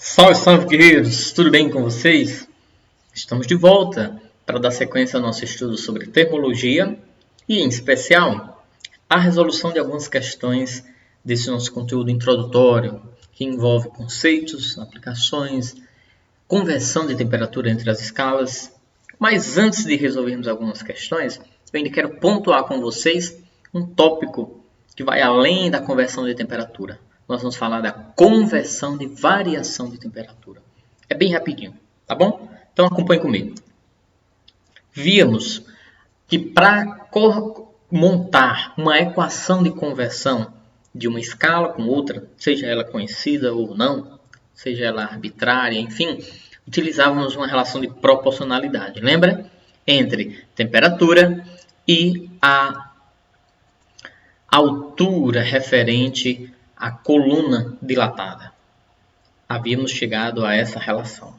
Salve, salve, guerreiros! Tudo bem com vocês? Estamos de volta para dar sequência ao nosso estudo sobre termologia e, em especial, a resolução de algumas questões desse nosso conteúdo introdutório, que envolve conceitos, aplicações, conversão de temperatura entre as escalas. Mas antes de resolvermos algumas questões, eu ainda quero pontuar com vocês um tópico que vai além da conversão de temperatura. Nós vamos falar da conversão de variação de temperatura. É bem rapidinho, tá bom? Então acompanhe comigo. Víamos que para montar uma equação de conversão de uma escala com outra, seja ela conhecida ou não, seja ela arbitrária, enfim, utilizávamos uma relação de proporcionalidade, lembra? Entre temperatura e a altura referente à coluna dilatada. Havíamos chegado a essa relação.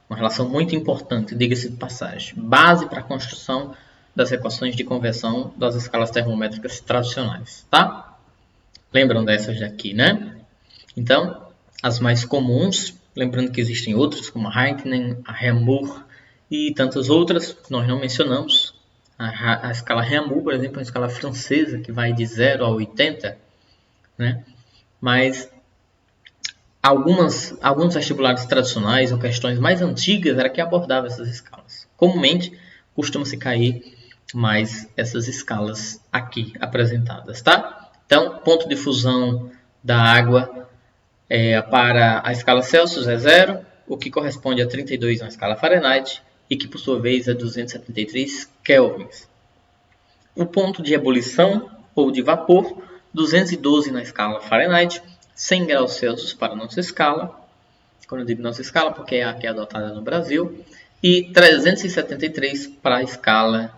Uma relação muito importante, diga-se de passagem. Base para a construção das equações de conversão das escalas termométricas tradicionais, tá? Lembram dessas daqui, né? Então, as mais comuns, lembrando que existem outras, como a Raikkonen, a Reaumur e tantas outras que nós não mencionamos. A escala Reaumur, por exemplo, é uma escala francesa que vai de 0 a 80, né? Mas alguns vestibulares tradicionais ou questões mais antigas era que abordavam essas escalas. Comumente, costuma-se cair mais essas escalas aqui apresentadas, tá? Então, ponto de fusão da água para a escala Celsius é 0, o que corresponde a 32 na escala Fahrenheit e que, por sua vez, é 273 kelvins. O ponto de ebulição ou de vapor, 212 na escala Fahrenheit, 100 graus Celsius para a nossa escala, quando eu digo nossa escala, porque é a que é adotada no Brasil, e 373 para a escala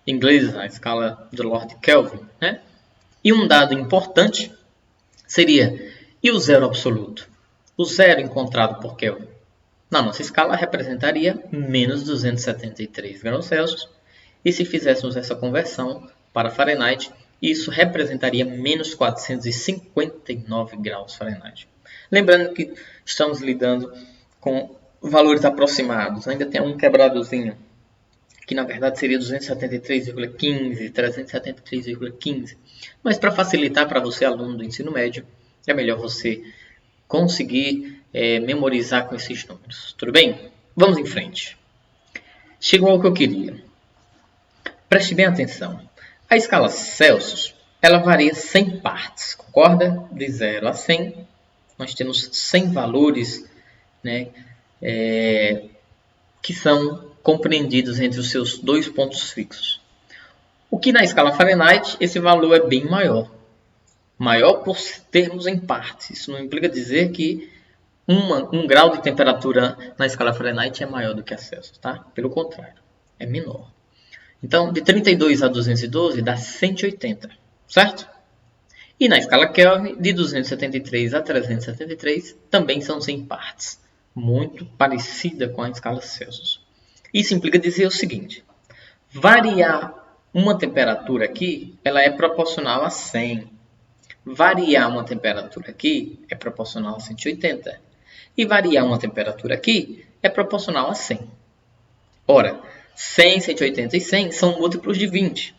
inglesa, a escala do Lord Kelvin, né? E um dado importante seria, e o zero absoluto? O zero encontrado por Kelvin na nossa escala representaria menos 273 graus Celsius, e se fizéssemos essa conversão para Fahrenheit, isso representaria menos 459 graus Fahrenheit. Lembrando que estamos lidando com valores aproximados, ainda tem um quebradozinho, que na verdade seria 273,15, 373,15. Mas para facilitar para você, aluno do ensino médio, é melhor você conseguir memorizar com esses números. Tudo bem? Vamos em frente. Chegou ao que eu queria. Preste bem atenção. A escala Celsius, ela varia 100 partes, concorda? De 0 a 100, nós temos 100 valores, né, que são compreendidos entre os seus dois pontos fixos. O que na escala Fahrenheit, esse valor é bem maior. Maior por termos em partes. Isso não implica dizer que um grau de temperatura na escala Fahrenheit é maior do que a Celsius, tá? Pelo contrário, é menor. Então, de 32 a 212 dá 180, certo? E na escala Kelvin, de 273 a 373, também são 100 partes. Muito parecida com a escala Celsius. Isso implica dizer o seguinte. Variar uma temperatura aqui, ela é proporcional a 100. Variar uma temperatura aqui é proporcional a 180. E variar uma temperatura aqui é proporcional a 100. Ora, 100, 180 e 100 são múltiplos de 20.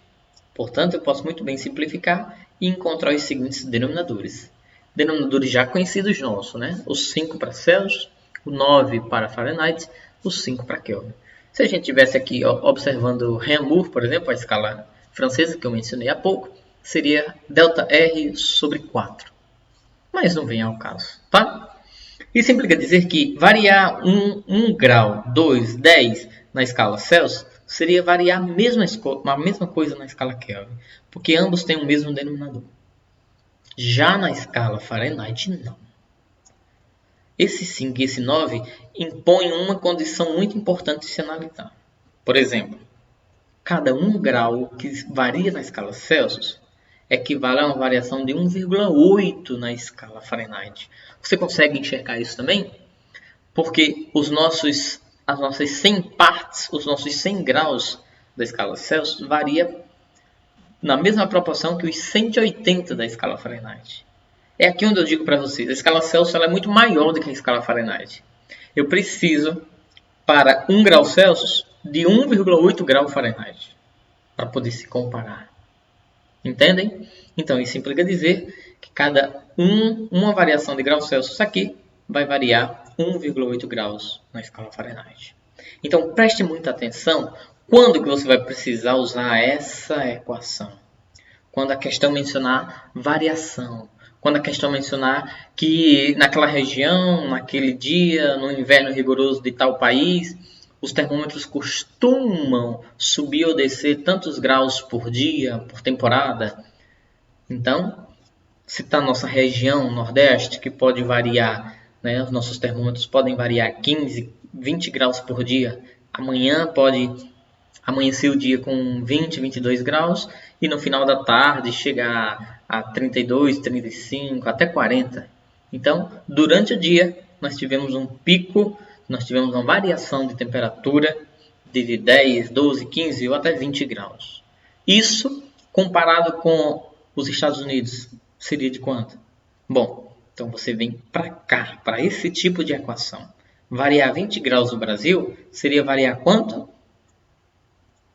Portanto, eu posso muito bem simplificar e encontrar os seguintes denominadores. Denominadores já conhecidos nossos, né? O 5 para Celsius, o 9 para Fahrenheit, o 5 para Kelvin. Se a gente estivesse aqui observando Reaumur, por exemplo, a escala francesa que eu mencionei há pouco, seria ΔR sobre 4. Mas não vem ao caso, tá? Isso implica dizer que variar 1 grau, 2, 10 na escala Celsius seria variar a mesma coisa na escala Kelvin, porque ambos têm o mesmo denominador. Já na escala Fahrenheit, não. Esse 5 e esse 9 impõem uma condição muito importante de se analisar. Por exemplo, cada 1 grau que varia na escala Celsius equivale a uma variação de 1,8 na escala Fahrenheit. Você consegue enxergar isso também? Porque as nossas 100 partes, os nossos 100 graus da escala Celsius varia na mesma proporção que os 180 da escala Fahrenheit. É aqui onde eu digo para vocês, a escala Celsius ela é muito maior do que a escala Fahrenheit. Eu preciso, para 1 grau Celsius, de 1,8 grau Fahrenheit, para poder se comparar. Entendem? Então, isso implica dizer que uma variação de grau Celsius aqui vai variar 1,8 graus na escala Fahrenheit. Então, preste muita atenção quando que você vai precisar usar essa equação. Quando a questão mencionar variação. Quando a questão mencionar que naquela região, naquele dia, no inverno rigoroso de tal país, os termômetros costumam subir ou descer tantos graus por dia, por temporada. Então, se está na nossa região Nordeste, que pode variar, né, os nossos termômetros podem variar 15, 20 graus por dia. Amanhã pode amanhecer o dia com 20, 22 graus e no final da tarde chegar a 32, 35, até 40. Então, durante o dia, nós tivemos um pico, nós tivemos uma variação de temperatura de 10, 12, 15 ou até 20 graus. Isso, comparado com os Estados Unidos, seria de quanto? Bom, então você vem para cá, para esse tipo de equação. Variar 20 graus no Brasil seria variar quanto?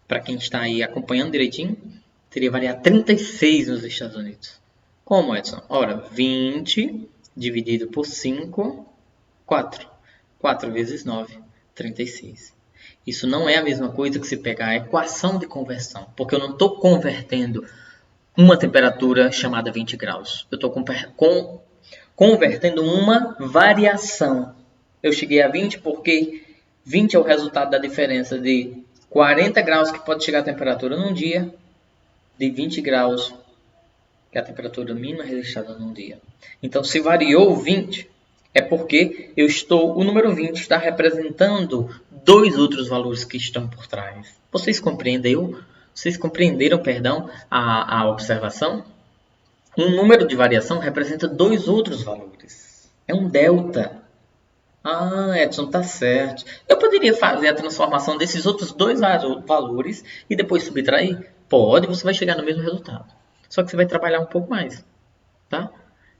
Para quem está aí acompanhando direitinho, teria variar 36 nos Estados Unidos. Como, Edson? Ora, 20 dividido por 5, 4. 4 vezes 9, 36. Isso não é a mesma coisa que se pegar a equação de conversão, porque eu não estou convertendo uma temperatura chamada 20 graus. Eu estou convertendo uma variação. Eu cheguei a 20 porque 20 é o resultado da diferença de 40 graus que pode chegar a temperatura num dia, de 20 graus, que é a temperatura mínima registrada num dia. Então, se variou 20, é porque o número 20 está representando dois outros valores que estão por trás. Vocês compreenderam, a observação? Um número de variação representa dois outros valores. É um delta. Ah, Edson, tá certo. Eu poderia fazer a transformação desses outros dois valores e depois subtrair? Pode, você vai chegar no mesmo resultado. Só que você vai trabalhar um pouco mais, tá?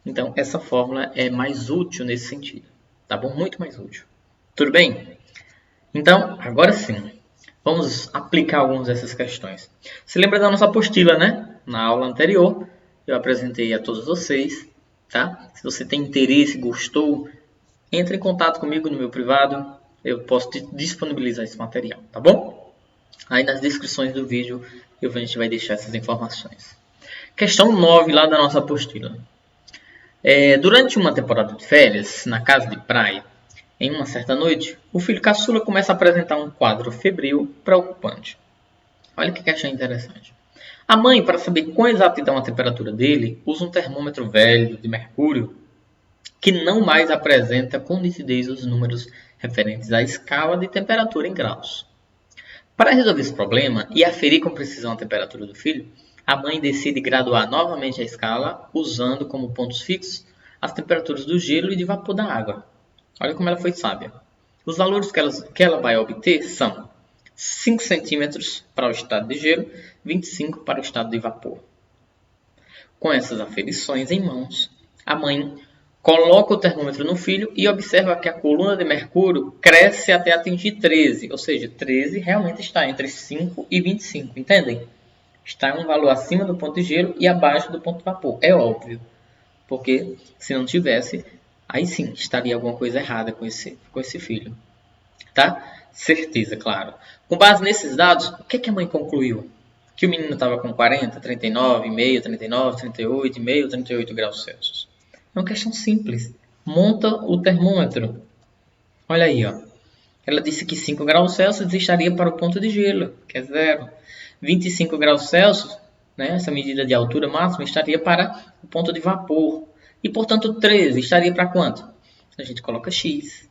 Então, essa fórmula é mais útil nesse sentido, tá bom? Muito mais útil. Tudo bem? Então, agora sim, vamos aplicar algumas dessas questões. Se lembra da nossa apostila, né? Na aula anterior, eu apresentei a todos vocês, tá? Se você tem interesse, gostou, entre em contato comigo no meu privado, eu posso te disponibilizar esse material, tá bom? Aí nas descrições do vídeo a gente vai deixar essas informações. Questão 9 lá da nossa apostila. Durante uma temporada de férias, na casa de praia, em uma certa noite, o filho caçula começa a apresentar um quadro febril preocupante. Olha que questão interessante. A mãe, para saber com exatidão a temperatura dele, usa um termômetro velho de mercúrio que não mais apresenta com nitidez os números referentes à escala de temperatura em graus. Para resolver esse problema e aferir com precisão a temperatura do filho, a mãe decide graduar novamente a escala usando como pontos fixos as temperaturas do gelo e de vapor da água. Olha como ela foi sábia. Os valores que ela vai obter são 5 centímetros para o estado de gelo, 25 para o estado de vapor. Com essas aferições em mãos, a mãe coloca o termômetro no filho e observa que a coluna de mercúrio cresce até atingir 13. Ou seja, 13 realmente está entre 5 e 25. Entendem? Está em um valor acima do ponto de gelo e abaixo do ponto de vapor. É óbvio. Porque se não tivesse, aí sim estaria alguma coisa errada com esse filho. Tá? Certeza, claro. Com base nesses dados, o que a mãe concluiu? Que o menino estava com 40, 39,5, 39, 38,5, 38 graus Celsius. É uma questão simples. Monta o termômetro. Olha aí, ó. Ela disse que 5 graus Celsius estaria para o ponto de gelo, que é 0. 25 graus Celsius, né, essa medida de altura máxima, estaria para o ponto de vapor. E, portanto, 13 estaria para quanto? A gente coloca x.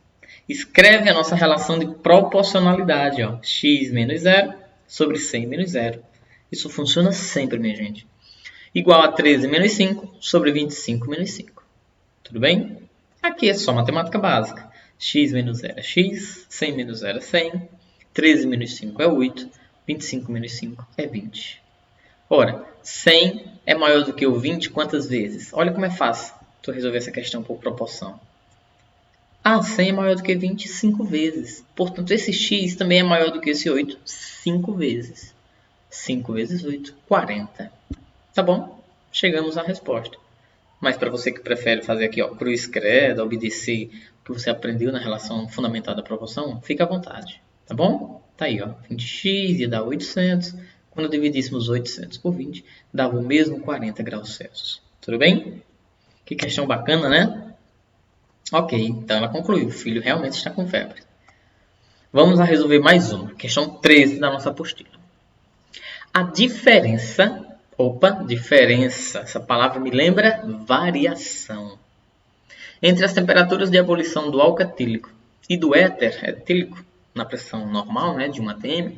Escreve a nossa relação de proporcionalidade. Ó. X menos 0 sobre 100 menos 0. Isso funciona sempre, minha gente. Igual a 13 menos 5 sobre 25 menos 5. Tudo bem? Aqui é só matemática básica. X menos 0 é x, 100 menos 0 é 100, 13 menos 5 é 8, 25 menos 5 é 20. Ora, 100 é maior do que o 20 quantas vezes? Olha como é fácil. tu resolver essa questão por proporção. A 100 é maior do que 20 5 vezes. Portanto, esse x também é maior do que esse 8 5 vezes. 5 vezes 8, 40. Tá bom? Chegamos à resposta. Mas para você que prefere fazer aqui, ó, cruz credo, obedecer o que você aprendeu na relação fundamental da proporção, fica à vontade. Tá bom? Tá aí, ó. 20x ia dar 800. Quando dividíssemos 800 por 20, dava o mesmo 40 graus Celsius. Tudo bem? Que questão bacana, né? Ok, então ela concluiu. O filho realmente está com febre. Vamos a resolver mais uma. Questão 13 da nossa apostila. A diferença... diferença. Essa palavra me lembra variação. Entre as temperaturas de ebulição do álcool etílico e do éter etílico, na pressão normal, né, de 1 atm,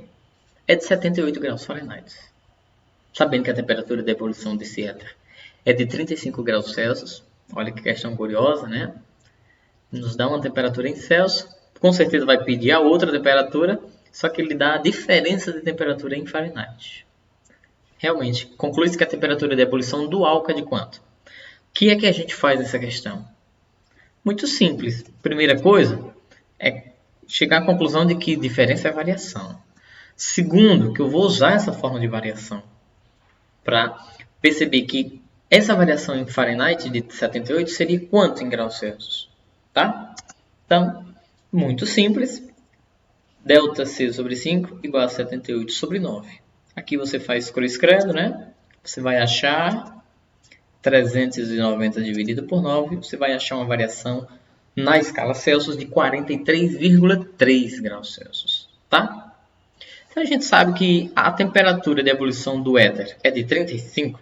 é de 78 graus Fahrenheit. Sabendo que a temperatura de ebulição desse éter é de 35 graus Celsius. Olha que questão curiosa, né? Nos dá uma temperatura em Celsius. Com certeza vai pedir a outra temperatura, só que ele dá a diferença de temperatura em Fahrenheit. Realmente, conclui-se que a temperatura de ebulição do álcool é de quanto? O que é que a gente faz nessa questão? Muito simples. Primeira coisa é chegar à conclusão de que diferença é variação. Segundo, que eu vou usar essa forma de variação para perceber que essa variação em Fahrenheit de 78 seria quanto em graus Celsius? Tá? Então, muito simples. ΔC sobre 5 igual a 78 sobre 9. Aqui você faz cruz credo, né? Você vai achar 390 dividido por 9. Você vai achar uma variação na escala Celsius de 43,3 graus Celsius. Tá? Então a gente sabe que a temperatura de ebulição do éter é de 35.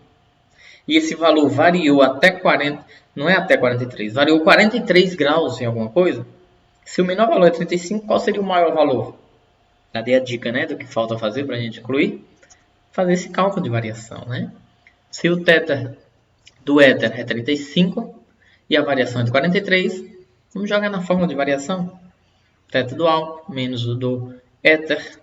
E esse valor variou até 40, não é até 43, variou 43 graus em alguma coisa. Se o menor valor é 35, qual seria o maior valor? Já dei a dica, né, do que falta fazer para a gente incluir. Fazer esse cálculo de variação, né? Se o θ do éter é 35 e a variação é de 43, vamos jogar na fórmula de variação. θ do álcool menos o do éter.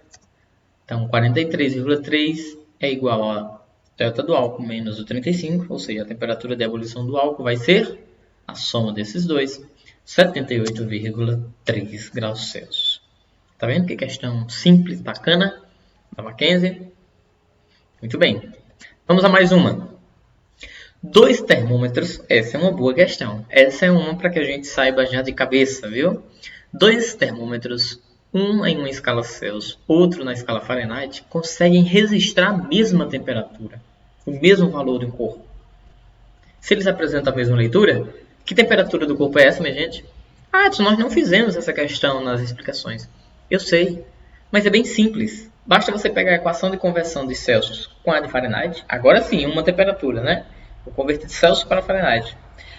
Então, 43,3 é igual a θ do álcool menos o 35, ou seja, a temperatura de ebulição do álcool vai ser a soma desses dois, 78,3 graus Celsius. Tá vendo que questão simples, bacana, da Mackenzie? Muito bem. Vamos a mais uma. 2 termômetros, essa é uma boa questão. Essa é uma para que a gente saiba já de cabeça, viu? 2 termômetros, um em uma escala Celsius, outro na escala Fahrenheit, conseguem registrar a mesma temperatura, o mesmo valor do corpo. Se eles apresentam a mesma leitura, que temperatura do corpo é essa, minha gente? Nós não fizemos essa questão nas explicações. Eu sei, mas é bem simples. Basta você pegar a equação de conversão de Celsius com a de Fahrenheit. Agora sim, uma temperatura, né? Vou converter de Celsius para Fahrenheit.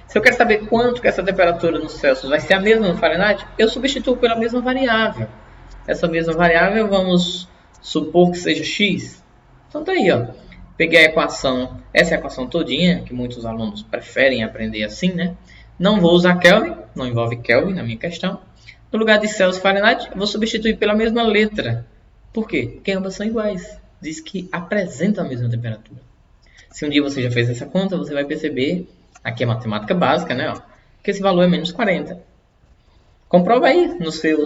Se eu quero saber quanto que essa temperatura no Celsius vai ser a mesma no Fahrenheit, eu substituo pela mesma variável. Essa mesma variável, vamos supor que seja x. Então tá aí, ó. Peguei a equação, essa é a equação todinha, que muitos alunos preferem aprender assim, né? Não vou usar Kelvin, não envolve Kelvin na minha questão. No lugar de Celsius e Fahrenheit, eu vou substituir pela mesma letra. Por quê? Porque ambas são iguais. Diz que apresentam a mesma temperatura. Se um dia você já fez essa conta, você vai perceber, aqui é matemática básica, né? Ó, que esse valor é menos 40. Comprova aí,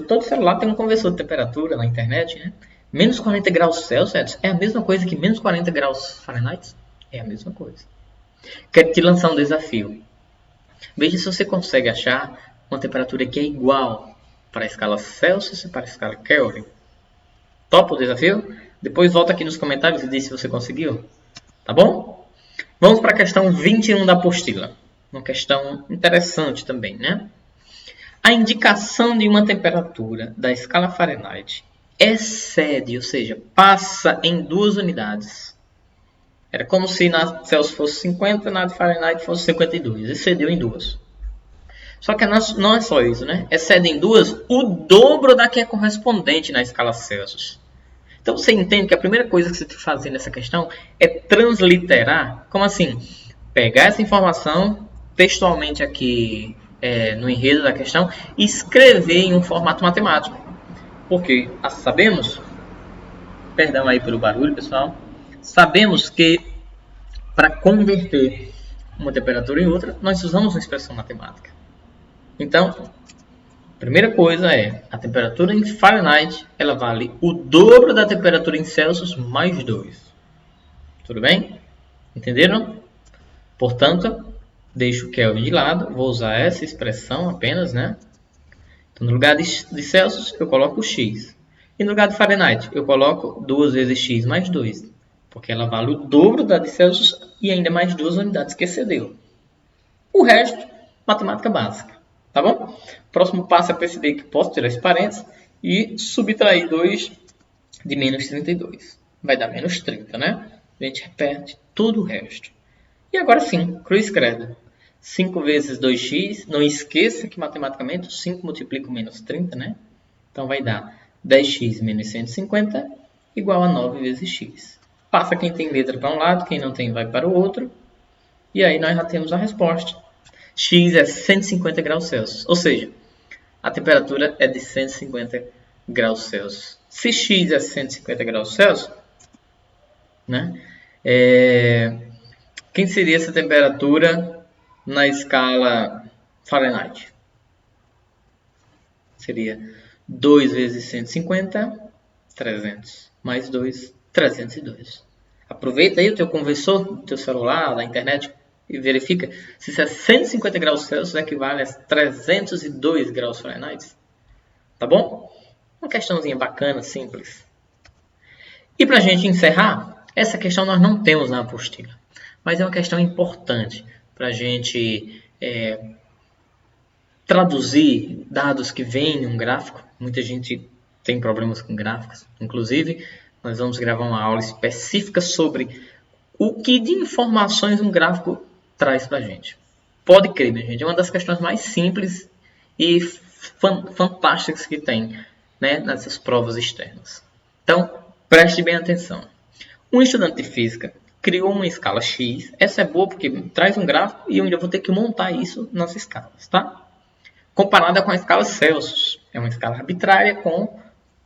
todo celular tem um conversor de temperatura na internet, né? Menos 40 graus Celsius é a mesma coisa que menos 40 graus Fahrenheit? É a mesma coisa. Quero te lançar um desafio. Veja se você consegue achar uma temperatura que é igual para a escala Celsius e para a escala Kelvin. Topa o desafio? Depois volta aqui nos comentários e diz se você conseguiu. Tá bom? Vamos para a questão 21 da apostila. Uma questão interessante também, né? A indicação de uma temperatura da escala Fahrenheit excede, ou seja, passa em 2 unidades. Era como se na Celsius fosse 50 e na de Fahrenheit fosse 52. Excedeu em 2. Só que não é só isso, né? Excede em 2 o dobro da que é correspondente na escala Celsius. Então você entende que a primeira coisa que você tem que fazer nessa questão é transliterar. Como assim? Pegar essa informação textualmente aqui no enredo da questão e escrever em um formato matemático. Porque sabemos, perdão aí pelo barulho, pessoal, sabemos que para converter uma temperatura e outra, nós usamos uma expressão matemática. Então, a primeira coisa é, a temperatura em Fahrenheit, ela vale o dobro da temperatura em Celsius mais 2. Tudo bem? Entenderam? Portanto, deixo o Kelvin de lado, vou usar essa expressão apenas, né? Então, no lugar de Celsius, eu coloco X. E no lugar de Fahrenheit, eu coloco 2 vezes X mais 2. Porque ela vale o dobro da de Celsius e ainda mais 2 unidades que excedeu. O resto, matemática básica. Tá bom? Próximo passo é perceber que posso tirar esse parênteses e subtrair 2 de menos 32. Vai dar menos 30, né? A gente repete todo o resto. E agora sim, cruz credo. 5 vezes 2x, não esqueça que matematicamente 5 multiplica com menos 30, né? Então vai dar 10x menos 150 igual a 9 vezes x. Passa quem tem letra para um lado, quem não tem vai para o outro. E aí nós já temos a resposta. X é 150 graus Celsius, ou seja, a temperatura é de 150 graus Celsius. Se x é 150 graus Celsius, né? Quem seria essa temperatura na escala Fahrenheit? Seria 2 vezes 150, 300. Mais 2, 302. Aproveita aí o teu conversor, do teu celular, da internet, e verifica se isso é 150 graus Celsius equivale a 302 graus Fahrenheit. Tá bom? Uma questãozinha bacana, simples. E para a gente encerrar, essa questão nós não temos na apostila. Mas é uma questão importante para a gente traduzir dados que vêm em um gráfico. Muita gente tem problemas com gráficos. Inclusive, nós vamos gravar uma aula específica sobre o que de informações um gráfico traz para a gente. Pode crer, minha gente. É uma das questões mais simples e fantásticas que tem, né, nessas provas externas. Então, preste bem atenção. Um estudante de física criou uma escala X. Essa é boa porque traz um gráfico e eu ainda vou ter que montar isso nas escalas, tá? Comparada com a escala Celsius. É uma escala arbitrária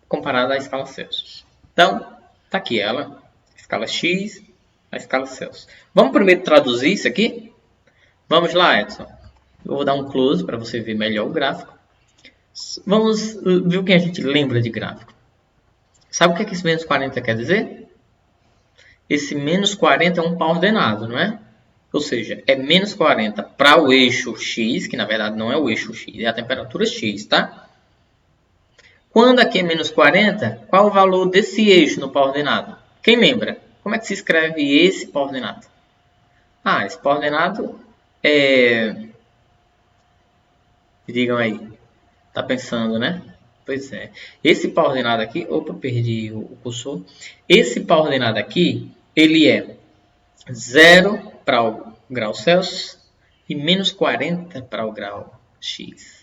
comparada à escala Celsius. Então, tá aqui ela, escala X, a escala Celsius. Vamos primeiro traduzir isso aqui? Vamos lá, Edson. Eu vou dar um close para você ver melhor o gráfico. Vamos ver o que a gente lembra de gráfico. Sabe o que esse menos 40 quer dizer? Esse menos 40 é um par ordenado, não é? Ou seja, é menos 40 para o eixo X, que na verdade não é o eixo X, é a temperatura X, tá? Quando aqui é menos 40, qual o valor desse eixo no par ordenado? Quem lembra? Como é que se escreve esse par ordenado? Ah, esse par ordenado é... Digam aí. Tá pensando, né? Pois é. Esse par ordenado aqui... Opa, perdi o cursor. Esse par ordenado aqui, ele é 0 para o grau Celsius e menos 40 para o grau X.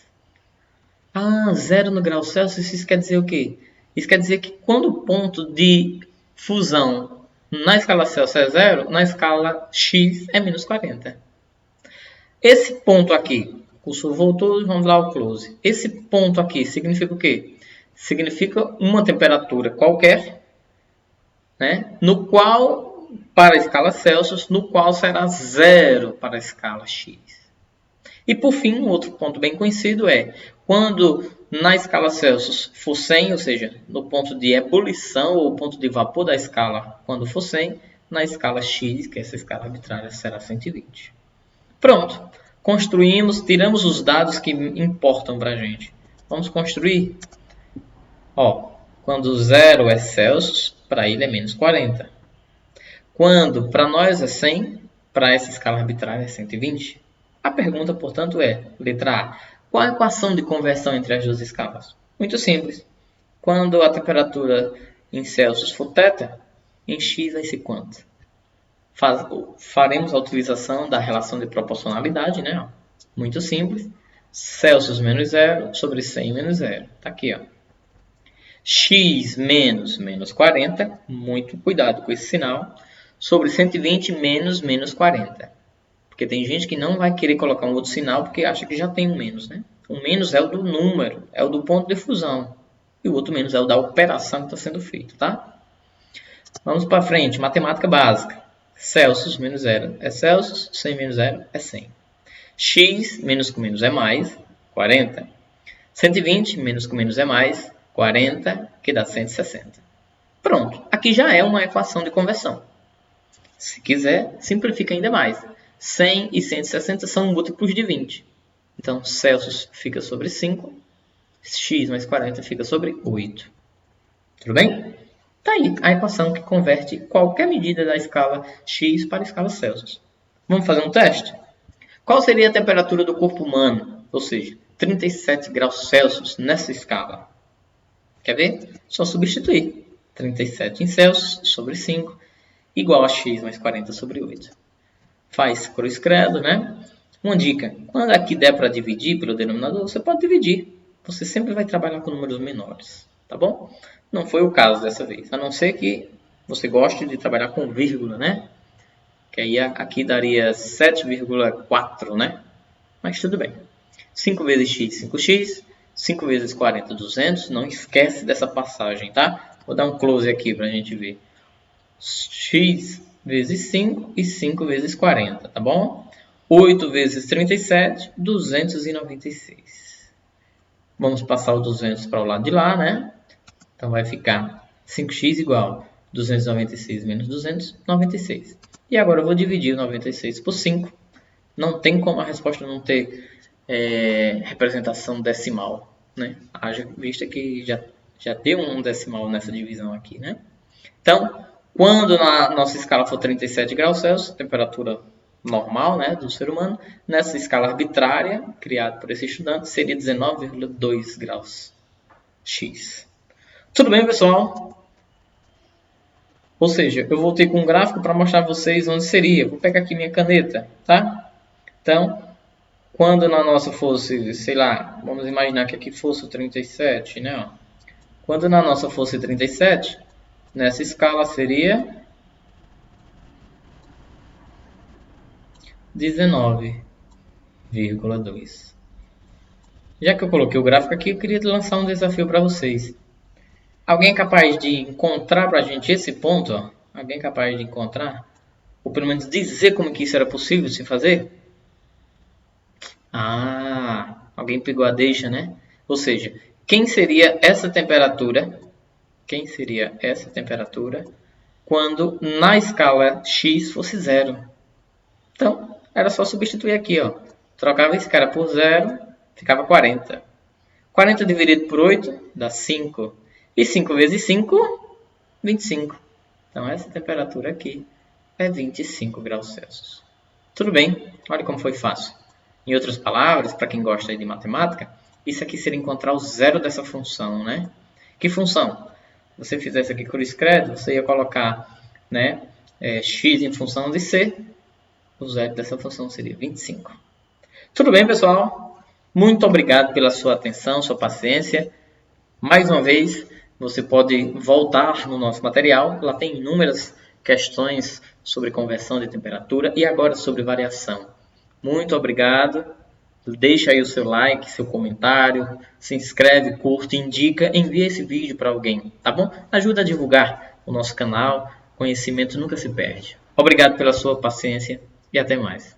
Ah, 0 no grau Celsius, isso quer dizer o quê? Isso quer dizer que quando o ponto de fusão na escala Celsius é 0, na escala X é menos 40. Esse ponto aqui, o cursor voltou, vamos lá ao close. Esse ponto aqui significa o quê? Significa uma temperatura qualquer, né? No qual, para a escala Celsius, no qual será 0 para a escala X. E por fim, um outro ponto bem conhecido é quando na escala Celsius for 100, ou seja, no ponto de ebulição ou ponto de vapor da escala, quando for 100, na escala X, que é essa escala arbitrária, será 120. Pronto, construímos, tiramos os dados que importam para a gente. Vamos construir. Ó, quando 0 é Celsius, para ele é menos 40. Quando para nós é 100, para essa escala arbitrária é 120. A pergunta, portanto, é, letra A, qual a equação de conversão entre as duas escalas? Muito simples. Quando a temperatura em Celsius for θ, em x vai ser quanto? Faremos a utilização da relação de proporcionalidade, né? Muito simples. Celsius menos 0 sobre 100 menos 0. Está aqui, ó. X menos menos 40, muito cuidado com esse sinal, sobre 120 menos menos 40. Porque tem gente que não vai querer colocar um outro sinal porque acha que já tem um menos, né? O menos é o do número, é o do ponto de fusão. E o outro menos é o da operação que está sendo feita, tá? Vamos para frente, matemática básica. Celsius menos 0 é Celsius, 100 menos 0 é 100. X menos com menos é mais, 40. 120 menos com menos é mais, 40, que dá 160. Pronto, aqui já é uma equação de conversão. Se quiser, simplifica ainda mais. 100 e 160 são múltiplos de 20. Então, Celsius fica sobre 5, x mais 40 fica sobre 8. Tudo bem? Está aí a equação que converte qualquer medida da escala x para a escala Celsius. Vamos fazer um teste? Qual seria a temperatura do corpo humano? Ou seja, 37 graus Celsius nessa escala. Quer ver? Só substituir. 37 em Celsius sobre 5 igual a x mais 40 sobre 8. Faz cruz credo, né? Uma dica. Quando aqui der para dividir pelo denominador, você pode dividir. Você sempre vai trabalhar com números menores. Tá bom? Não foi o caso dessa vez. A não ser que você goste de trabalhar com vírgula, né? Que aí aqui daria 7,4, né? Mas tudo bem. 5 vezes x, 5x. 5 vezes 40, 200. Não esquece dessa passagem, tá? Vou dar um close aqui para a gente ver. X vezes 5 e 5 vezes 40, tá bom? 8 vezes 37, 296. Vamos passar o 200 para o lado de lá, né? Então vai ficar 5x igual 296 menos 200, 96. E agora eu vou dividir o 96 por 5. Não tem como a resposta não ter representação decimal, né? Haja vista que já deu um decimal nessa divisão aqui, né? Então, quando na nossa escala for 37 graus Celsius, temperatura normal, né, do ser humano, nessa escala arbitrária, criada por esse estudante, seria 19,2 graus X. Tudo bem, pessoal? Ou seja, eu voltei com um gráfico para mostrar a vocês onde seria. Vou pegar aqui minha caneta, tá? Então, quando na nossa fosse, sei lá, vamos imaginar que aqui fosse o 37, né? Quando na nossa fosse 37, nessa escala seria 19,2. Já que eu coloquei o gráfico aqui, eu queria lançar um desafio para vocês. Alguém é capaz de encontrar para a gente esse ponto? Ó? Alguém é capaz de encontrar? Ou pelo menos dizer como que isso era possível se fazer? Ah, alguém pegou a deixa, né? Ou seja, quem seria essa temperatura? Quem seria essa temperatura quando na escala x fosse 0? Então, era só substituir aqui, ó. Trocava esse cara por 0, ficava 40. 40 dividido por 8 dá 5. E 5 vezes 5, 25. Então, essa temperatura aqui é 25 graus Celsius. Tudo bem? Olha como foi fácil. Em outras palavras, para quem gosta de matemática, isso aqui seria encontrar o zero dessa função, né? Que função? Se você fizesse aqui cruz credo, você ia colocar, né, x em função de c. O zero dessa função seria 25. Tudo bem, pessoal? Muito obrigado pela sua atenção, sua paciência. Mais uma vez, você pode voltar no nosso material. Lá tem inúmeras questões sobre conversão de temperatura e agora sobre variação. Muito obrigado. Deixa aí o seu like, seu comentário, se inscreve, curte, indica, envia esse vídeo para alguém, tá bom? Ajuda a divulgar o nosso canal. Conhecimento nunca se perde. Obrigado pela sua paciência e até mais.